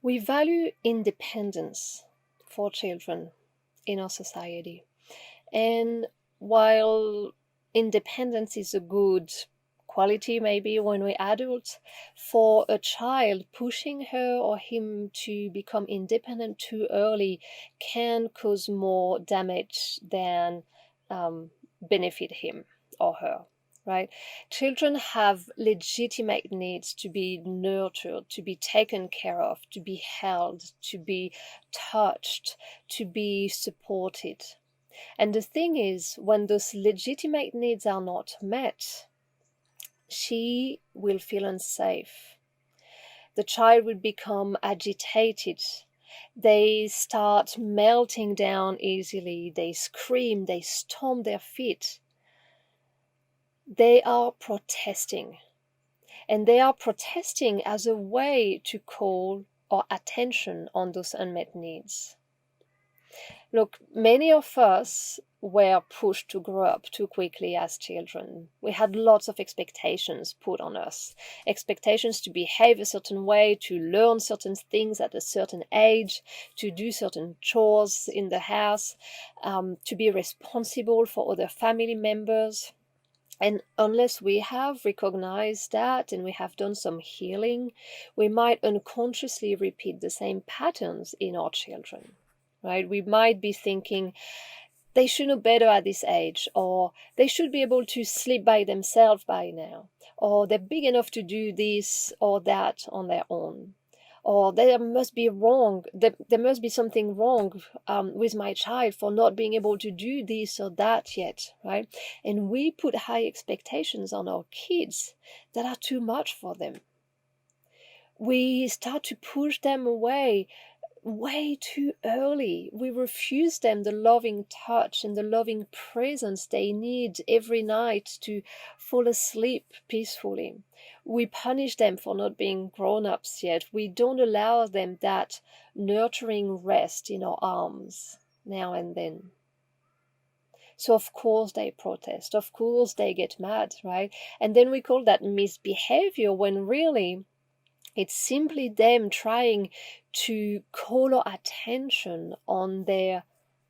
We value independence for children in our society. And while independence is a good quality, maybe when we're adults, for a child, pushing her or him to become independent too early can cause more damage than benefit him or her. Right? Children have legitimate needs to be nurtured, to be taken care of, to be held, to be touched, to be supported. And the thing is, when those legitimate needs are not met, she will feel unsafe. The child will become agitated. They start melting down easily. They scream, they stomp their feet. They are protesting. And they are protesting as a way to call our attention on those unmet needs. Look, many of us were pushed to grow up too quickly as children. We had lots of expectations put on us. Expectations to behave a certain way, to learn certain things at a certain age, to do certain chores in the house, to be responsible for other family members. And unless we have recognized that and we have done some healing, we might unconsciously repeat the same patterns in our children. Right? We might be thinking they should know better at this age, or they should be able to sleep by themselves by now, or they're big enough to do this or that on their own, or there must be something wrong with my child for not being able to do this or that yet, right? And we put high expectations on our kids that are too much for them. We start to push them away way too early. We refuse them the loving touch and the loving presence they need every night to fall asleep peacefully. We punish them for not being grown-ups yet. We don't allow them that nurturing rest in our arms now and then. So of course they protest, of course they get mad, right? And then we call that misbehavior when really it's simply them trying to call our attention on their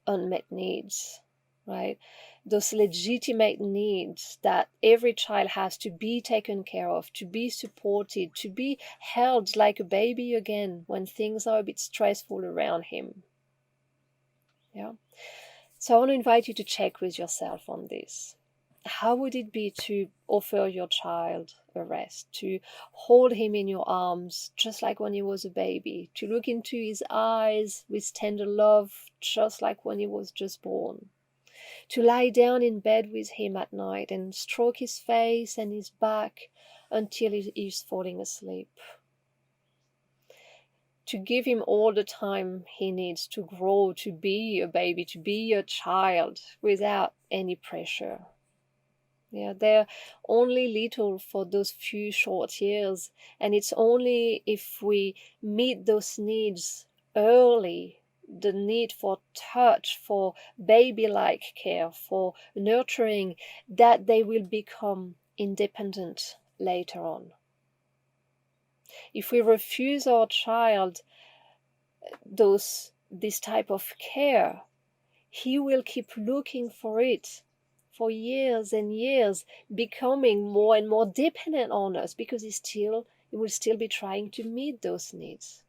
unmet needs, right? Those legitimate needs that every child has to be taken care of, to be supported, to be held like a baby again when things are a bit stressful around him. Yeah. So I want to invite you to check with yourself on this. How would it be to offer your child a rest, to hold him in your arms just like when he was a baby, to look into his eyes with tender love just like when he was just born, to lie down in bed with him at night and stroke his face and his back until he is falling asleep, to give him all the time he needs to grow, to be a baby, to be a child without any pressure. Yeah, they're only little for those few short years, and it's only if we meet those needs early, the need for touch, for baby-like care, for nurturing, that they will become independent later on. If we refuse our child this type of care, he will keep looking for it for years and years, becoming more and more dependent on us because he will still be trying to meet those needs.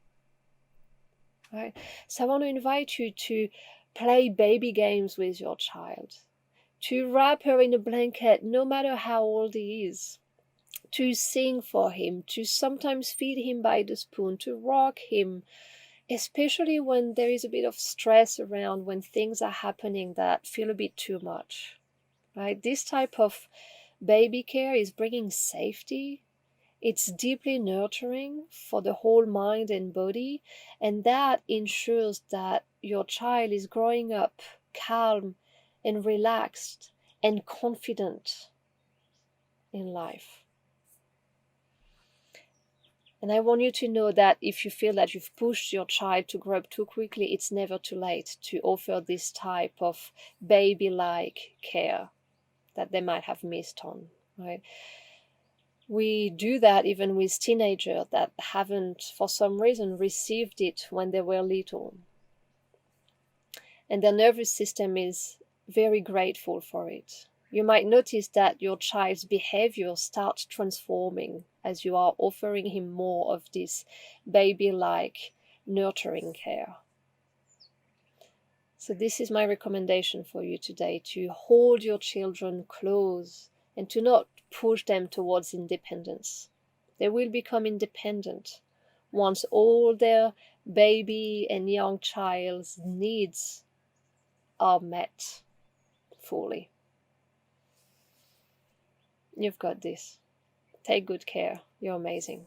Right? So I want to invite you to play baby games with your child, to wrap her in a blanket no matter how old he is, to sing for him, to sometimes feed him by the spoon, to rock him, especially when there is a bit of stress around, when things are happening that feel a bit too much. Right? This type of baby care is bringing safety. It's deeply nurturing for the whole mind and body, and that ensures that your child is growing up calm and relaxed and confident in life. And I want you to know that if you feel that you've pushed your child to grow up too quickly, it's never too late to offer this type of baby-like care that they might have missed on, right? We do that even with teenagers that haven't, for some reason, received it when they were little. And their nervous system is very grateful for it. You might notice that your child's behavior starts transforming as you are offering him more of this baby-like nurturing care. So this is my recommendation for you today, to hold your children close and to not push them towards independence. They will become independent once all their baby and young child's needs are met fully. You've got this. Take good care. You're amazing.